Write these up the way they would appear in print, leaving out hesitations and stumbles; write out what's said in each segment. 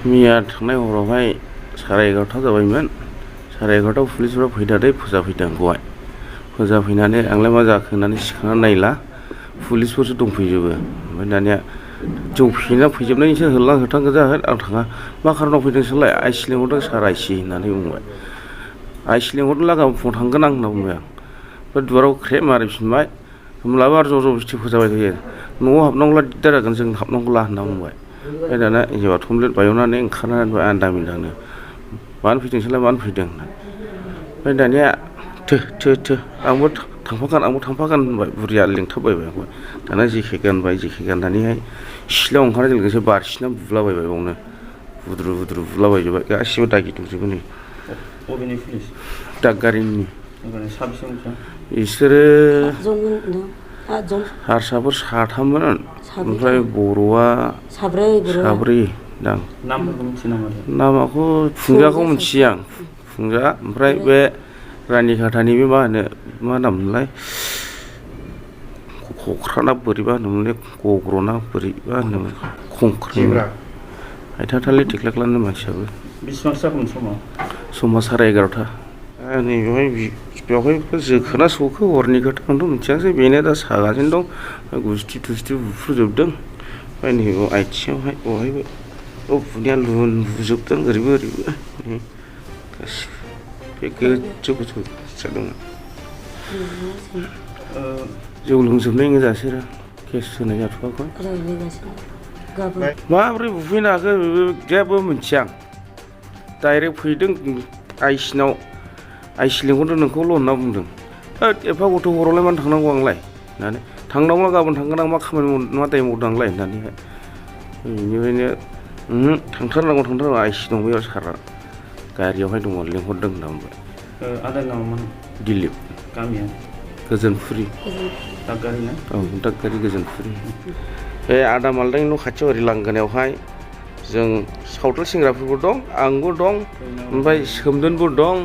मैया थांनाय हरावहाय 11:30 जाबायमोन 11:30 पुलिसफ्रा फैनानै फोजाफैदों आंखौहाय फोजाफैनानै आंलाय मा जाखो होननानै सिखांनानै नायला पुलिसफोरसो दंफैजोबो ओमफ्राय दानिया जौ फेना फैजोबनायनिसो होलां होथां गोजा आं थाङा मा खारनाव फैदों नोंसोरलाय आइसि लिंहरदों सार आइसि होननानै बुंबाय आइसि लिंहरदोंला गाबोन फुङाव थांगोन आं होनना बुंबाय आं ओमफ्राय दुवाराव ख्रेब मारिफिनबाय होमब्लाबो आरो ज' बुस्थु फोजाबाय थायो न'आव हाबनांगौला दिगदार जागोन जों हाबनांगौला होनना बुंबाय ओमफ्राय दाना हिन्जावा थमब्लेट बायनानै ओंखारनानै बुंबाय आं दामिदांनो मानो फैदों नोंसोरलाय मानो फैदों ओमफ्राय दानिया थो आंबो थांफागोन होनबाय बुरिया लिंथाबबायबाय आंखौ दाना जेखे गाननानैहाय सिथ्लायाव ओंखारनाय लोगोसे बारसिना बुलाबायबाय बावनो बुद्रु बुलाबायजोब्बाय गासिबो दागि दंजोबो नै दागगारिनि बिसोरो हारसाफोर 3मोन ओमफ्राय बर'आ 4 दां नामाखौ फुंजाखौ मिथियो आं फुंजा ओमफ्राय बे रानिखाथानि बे मा नाममोनलाय खख्राना बोरैबा होनोमोनलाय गग्र'ना बोरैबा होनोमोन खंख्रिं आइथा थालिर थेख्लाख्लानो मानसियाबो बेसेबां जागोन समा 11:30 बेवहाय जोखोना सौखो हरनि खोथा आंथ' मिथियासै बेनो दा सागासिनो दं गुस्थि थुस्थि बुफ्रुजोबदों ओमफ्राय नैबे आथिङावहाय बहायबो बुनाया बुजोबदों ओरैबो गासिबो बे गोजौ जादोंमोन जौ लोंजोबनाय गोजासो केस होनाय जाथ'वाखै माबोरै बुफैनो हाखो जेबो मिथिया आं डाइरेक्ट फैदों आइसि लिंहरदों नोंखौल' होनना बुंदों एफा गथ' हरावलाय मानो थांनांगौ आंलाय होननानै थांनांगौला गाबोन थांगोन आं मा खामानि मा दाय मावदों आंलाय होननानैहाय बेनिफ्रायनो थांथारनांगौ आइसि दं बेयाव सारा गारियावहाय दङ लिंहरदों होनना बुंबाय आदार नामामोन दिलिप गामिया गोजोनफुरि दागगारि ना औ दागगारि गोजोनफुरि बे आदा मालदांनि न' खाथियाव ओरै लांगोनायावहाय जों सावथाल सेंग्राफोरबो दं आंबो दं ओमफ्राय सोमदोनबो दं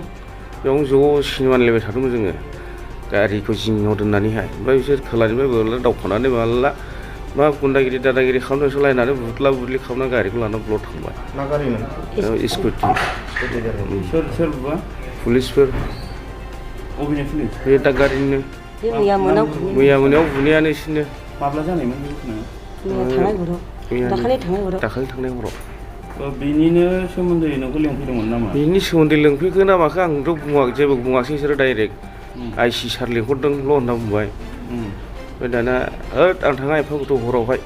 बेयावनो ज' सिनेमा नायलायबाय थादोंमोन जोङो गारिखौ जिङाव दोननानैहाय ओमफ्राय बिसोर खोलानिफ्राय बोरला दावखोनानै माला मा गुन्दागिरि दादागिरि खालामदोंसो लायनानै बुदला बुदलि खालामनानै गारिखौ लानानै ब्लड थांबाय मा गारिमोन स्कुटि सोर बुवा पुलिसफोर अबेनि पुलिस बे दागगारिनिनो मैया मोनायाव बुनायानो इसोरनो माब्ला जानायमोन दाखालि थांनाय हराव बेनिनो सोमोन्दै नोंखौ लिंफैदोंमोन नामा बेनि सोमोन्दै लिंफैखो ना माखो आंथ' जेबो बुङासै बिसोरो डाइरेक्ट आइसि सार लिंहरदोंल' होनना बुंबाय ओमफ्राय दाना आं थाङा एफा गथ' हरावहाय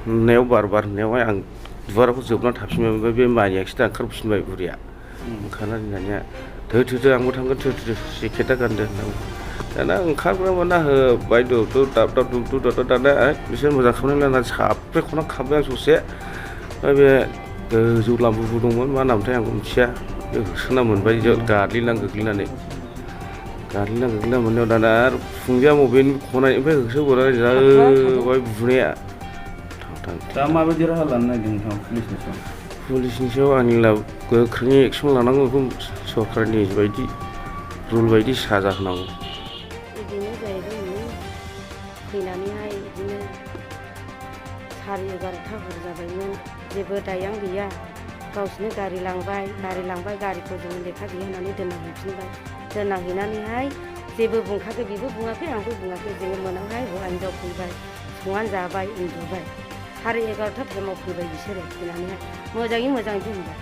होननायाव बार होननायावहाय आं दुवाराखौ जोबनानै थाफिनबाय ओमफ्राय बे मानियाखिसै दा ओंखारफिनबाय बुरिया ओंखारनानै दानिया थो आंबो थांगोन थो जेकेटा गानदो होनना दाना ओंखारग्रा मोना होबाय दाब दाना बिसोर मोजां खालामनानै लानानै साब्रै खना खारबाय आं ससे ओमफ्राय बे गोजौ लाम्बुबो दंमोन मा नामथाय आंबो मिथिया बे होसोना मोनबाय गोग्लैनानै मोननायाव दाना आरो फुंजाया बबेनि खनानिफ्राय होसोबोनानै जाबाय बुनाया दा माबायदि राहा लानो नागिरदों नोंथाङा पुलिसनि सायाव आंनि गोख्रोङै एक्सन लानांगौ बेखौ सरकारनि बायदि रुल बायदि साजा होनांगौ बिदिनो जाहैबाय फैनानैहाय बिदिनो 11:30 हर जाबायमोन जेबो दायां गैया गावसोरनो गारि लांबाय गारिखौ जों लेखा गैया होननानै दोनना हैनानैहाय जेबो बुंखाखै बेबो बुङाखै आंबो बुङाखै जोङो मोनायावहाय हौवा हिनजाव फैबाय संनानै जाबाय उन्दुबाय 11:30 टाइमाव फैबाय बिसोरो फैनानैहाय मोजाङै बुंबाय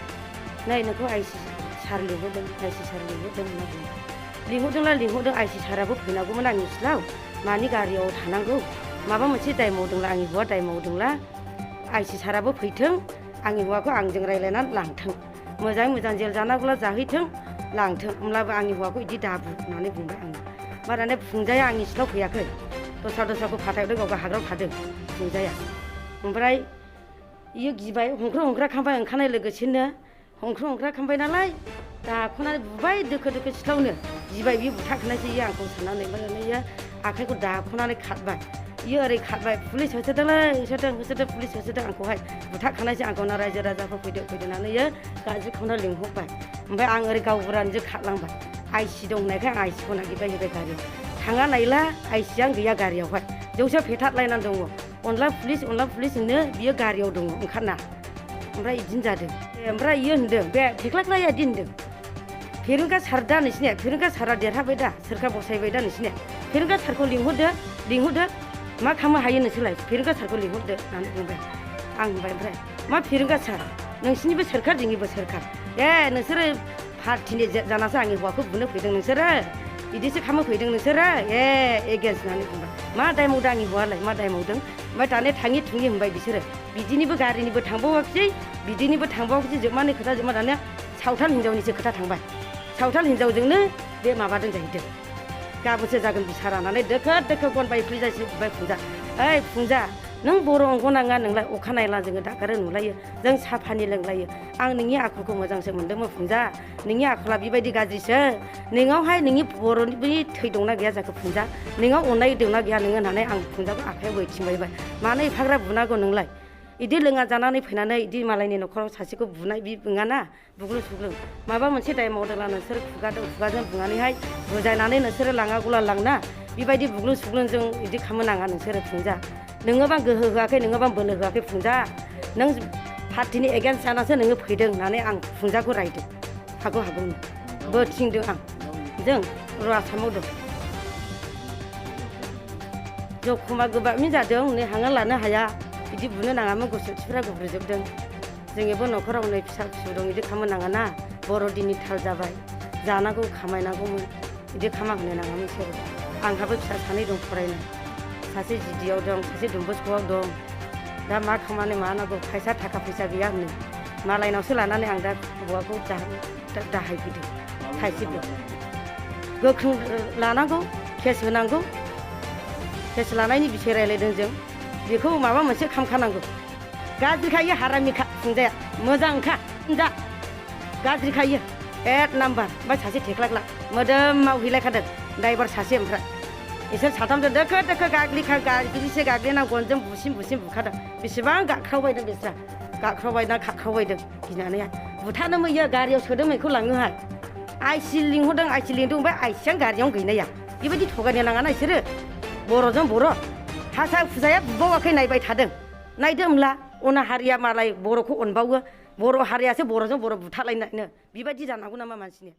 नै नोंखौ आइसि सार लिंहरदों होनना बुंबाय लिंहरदों आइसि साराबो फैनांगौमोन आंनि सिथ्लायाव मानि गारियाव थानांगौ माबा मोनसे दाय मावदोंला आंनि हौवा दाय मावदोंला आइसि साराबो फैथों आंनि हौवाखौ आंजों रायज्लायनानै लांथों मोजां जेल जानांगौला जाहैथों लांथों होमब्लाबो आंनि हौवाखौ बिदि दाबु होननानै बुंबाय आङो माने फुंजाया आंनि सिथ्लायाव फैयाखै दस्राखौ फाथायदों गावगा हाग्रायाव थादों फुंजाया ओमफ्राय इयो गिबाय हंख्रा खामबाय ओंखारनाय लोगोसेनो हंख्रा खामबाय नालाय दाख'नानै बुबाय दोखो सिथ्लायावनो गिबाय बियो बुथारखानायसो इयो आंखौ साननानै ओमफ्राय इयो आखाइखौ दाख'नानै खारबाय इयो ओरै खारबाय पुलिस होसोदों पुलिस होसोदों आंखौहाय बुथारखानायसो आंखौ ना रायजो राजाफोर फैदोंनानै इयो गाज्रि खावना लिंहरबाय ओमफ्राय आं ओरै गावबुरानिजों खारलांबाय आइसि दं होननायखाय आं आइसिखौ नागिरबाय गारियाव थाङा नायला आइसियानो गैया गारियावहाय जौसे फेथारलायनानै दङ अनला पुलिस होनो बियो गारियाव दङ ओंखारना ओमफ्राय बिदिनो जादों ओमफ्राय इयो होनदों बे थेख्लाख्लाया दि होनदों फेरेंगा सार दा नोंसिनिया फेरेंगा सारा देरहाबाय दा सोरखार बसायबाय दा नोंसिनिया फेरेंगा सारखौ लिंहरदो मा खालामनो हायो नोंसोरलाय फेरेंगा सारखौ लिंहरदो होननानै बुंबाय आं होनबाय ओमफ्राय मा फेरेंगा सार नोंसिनिबो सोरखार जोंनिबो सोरखार नोंसोरो पार्टिनि जानासो आंनि हौवाखौ बुनो फैदों नोंसोरो बिदिसो खालामनो फैदों नोंसोरो एगेन्स्ट होननानै बुंबाय मा दाय मावदों आंनि हौवालाय मा दाय मावदों ओमफ्राय दाने थाङि थुङि होनबाय बिसोरो बिदिनिबो गारिनिबो थांबावाखिसै बिदिनिबो थांबावाखिसै जोबमानि खोथा जोबमा दानिया सावथाल हिनजावनिसो खोथा थांबाय सावथाल हिनजावजोंनो बे माबादों जाहैदों गाबोनसो जागोन बिसार होननानै दोखो गन बायफ्ले जासै बुंबाय फुंजा फुंजा नों बर' अंगनाङा नोंलाय अखा नायला जोङो दागारो नुलायो जों साफानि लोंलायो आं नोंनि आखलखौ मोजांसो मोन्दोंमोन फुंजा नोंनि आखला बेबायदि गाज्रिसो नोंनावहाय नोंनि बर'नि बै थै दंना गैया जाखो फुंजा नोंनाव अननाय दंना गैया नोङो होननानै आं फुंजाखौ आखाइयाव बैथिंबायबाय मानो एफाग्राब बुनांगौ नोंलाय इदि लोङा जानानै फैनानै इदि मालायनि न'खराव सासेखौ बुनाय बि बुङाना बुग्लुं सुग्लुं माबा मोनसे दाय मावदोंला नोंसोर खुगाजों बुनानैहाय बुजायनानै नोंसोरो लाङागौला लांना बेबायदि बुग्लुं सुग्लुंजों इदि खालामनो नाङा नोंसोरो फुंजा नोङोबा गोहो होआखै नोङोबा बोलो होआखै फुंजा नों पार्टिनि एगेन्स्ट जानासो नोङो फैदों होननानै आं फुंजाखौ रायदों हागौनो बोथिंदों आं जों आसामाव दं जखमा गोबाबनि जादों नै हाङा लानो हाया बिदि बुनो नाङामोन गसंथिफ्रा गुब्रुजोबदों जोंनिबो न'खराव नै फिसा फिसौ दं बिदि खालामनो नाङा ना बर' दिननि थाल जाबाय जानांगौ खामायनांगौमोन बिदि खामायनो नाङामोन बिसोरो आंहाबो फिसा सानै दं फरायनाय सासे जिडिआव दं सासे डनबस्क'आव दं दा मा खामानि मानांगौ फैसा थाखा फैसा गैया होनो मालायनावसो लानानै आं दा हौवाखौ दाहायफैदों थाइसेबो गोख्रों लानांगौ केस होनांगौ केस लानायनि बिसय रायलायदों जों बेखौ माबा मोनसे खालामखानांगौ गाज्रिखायो हारामिखा फुंजाया मोजांखा फुंजा गाज्रिखायो एक नाम्बार ओमफ्राय सासे थेख्लाख्ला मोदोमाव हैलायखादों ड्राइभार सासे ओमफ्राय इसोर साथामजों दोखो गाग्लिना गनजों बुसिन बुखादों बेसेबां गाख्रावबायदों बिस्रा गाख्रावबायना खाख्रावबायदों गिनानै बुथारनो मैयो गारियाव सोदों बेखौ लाङोहाय आइसि लिंहरदों आइसि लिंदों ओमफ्राय आइसियानो गारियावनो गैनाया बेबायदि थगायनो नाङाना इसोरो बर'जों बर' हासा फुजाया बुबावाखै नायबाय थादों नायदो होमब्ला अना हारिया मालाय बर'खौ अनबावो बर' हारियासो बर'जों बर' बुथारलायनायनो बेबायदि जानांगौ नामा मानसिनि